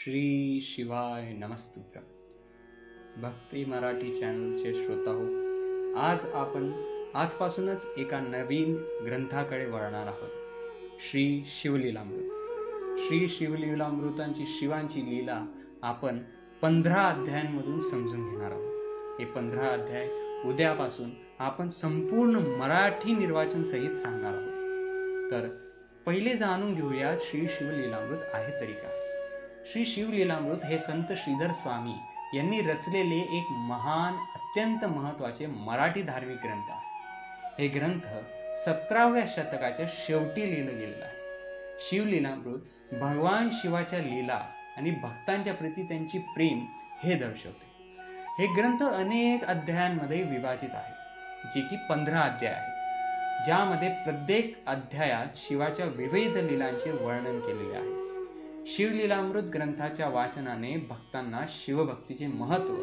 श्री शिवाय नमस्तुभ्यं। भक्ती मराठी चॅनलचे श्रोता हो, आज आपण आजपासूनच एका नवीन ग्रंथाकडे वळणार आहोत। श्री शिवलीलामृत। श्री शिवलीलामृतांची शिवांची लीला आपण 15 अध्यायांमधून समजून घेणार आहोत। हे 15 अध्याय उद्यापासून आपण संपूर्ण मराठी निर्वाचन सहित सांगणार आहोत। तर पहिले जाणून घेऊया श्री शिवलीलामृत आहे तरी काय। श्री शिवलीलामृत हे संत श्रीधर स्वामी यांनी रचलेले एक महान अत्यंत महत्त्वाचे मराठी धार्मिक ग्रंथ आहे। हे ग्रंथ 17व्या शतकाच्या शेवटी लिहिलं गेलेलं आहे। शिवलीलामृत भगवान शिवाच्या लीला आणि भक्तांच्या प्रती त्यांची प्रेम हे दर्शवते। हे ग्रंथ अनेक अध्यायांमध्ये विभाजित आहे, जे की 15 अध्याय आहेत, ज्यामध्ये प्रत्येक अध्यायात शिवाच्या विविध लीलांचे वर्णन केलेले आहे। शिवलीलामृत ग्रंथाच्या वाचनाने भक्तांना शिवभक्तीचे महत्त्व,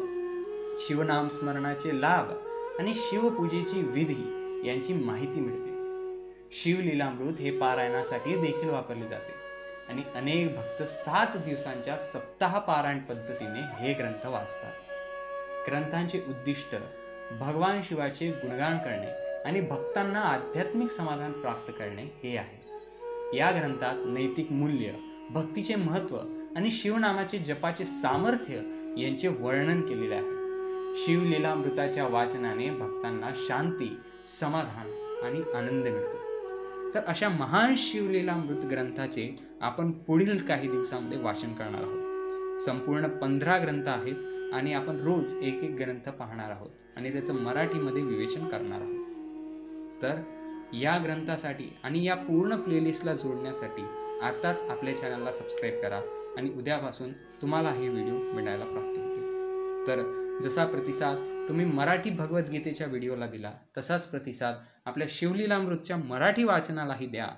शिवनाम स्मरणाचे लाभ आणि शिवपूजेची विधी यांची माहिती मिळते। शिवलीलामृत हे पारायणासाठी देखील वापरले जाते आणि अनेक भक्त 7 दिवसांच्या सप्ताह पारायण पद्धतीने हे ग्रंथ वाचतात। ग्रंथांचे उद्दिष्ट भगवान शिवाचे गुणगान करणे आणि भक्तांना आध्यात्मिक समाधान प्राप्त करणे हे आहे। या ग्रंथात नैतिक मूल्य, भक्तीचे महत्त्व आणि शिवनामाचे जपाचे सामर्थ्य यांचे वर्णन केलेले आहे। शिवलीलामृताच्या वाचनाने भक्तांना शांती, समाधान आणि आनंद मिळतो। तर अशा महान शिवलीलामृत ग्रंथाचे आपण पुढील काही दिवसांमध्ये वाचन करणार आहोत। संपूर्ण 15 ग्रंथ आहेत आणि आपण रोज एक ग्रंथ पाहणार आहोत आणि त्याचं मराठीमध्ये विवेचन करणार आहोत। तर या ग्रंथासाठी आणि या पूर्ण प्लेलिस्टला जोडण्यासाठी आताच आपल्या चॅनलला सबस्क्राईब करा आणि उद्यापासून तुम्हाला हे व्हिडिओ मिळायला प्राप्त होतील। तर जसा प्रतिसाद तुम्ही मराठी भगवद्गीतेच्या व्हिडिओला दिला, तसाच प्रतिसाद आपल्या शिवलीलामृतच्या मराठी वाचनालाही द्या,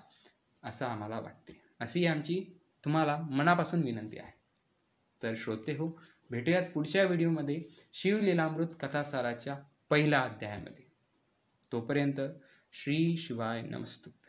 असं आम्हाला वाटते। अशी आमची तुम्हाला मनापासून विनंती आहे। तर श्रोते हो, भेटूयात पुढच्या व्हिडिओमध्ये शिवलीलामृत कथासाराच्या पहिल्या अध्यायामध्ये। तोपर्यंत श्री शिवाय नमस्तुभ्यं।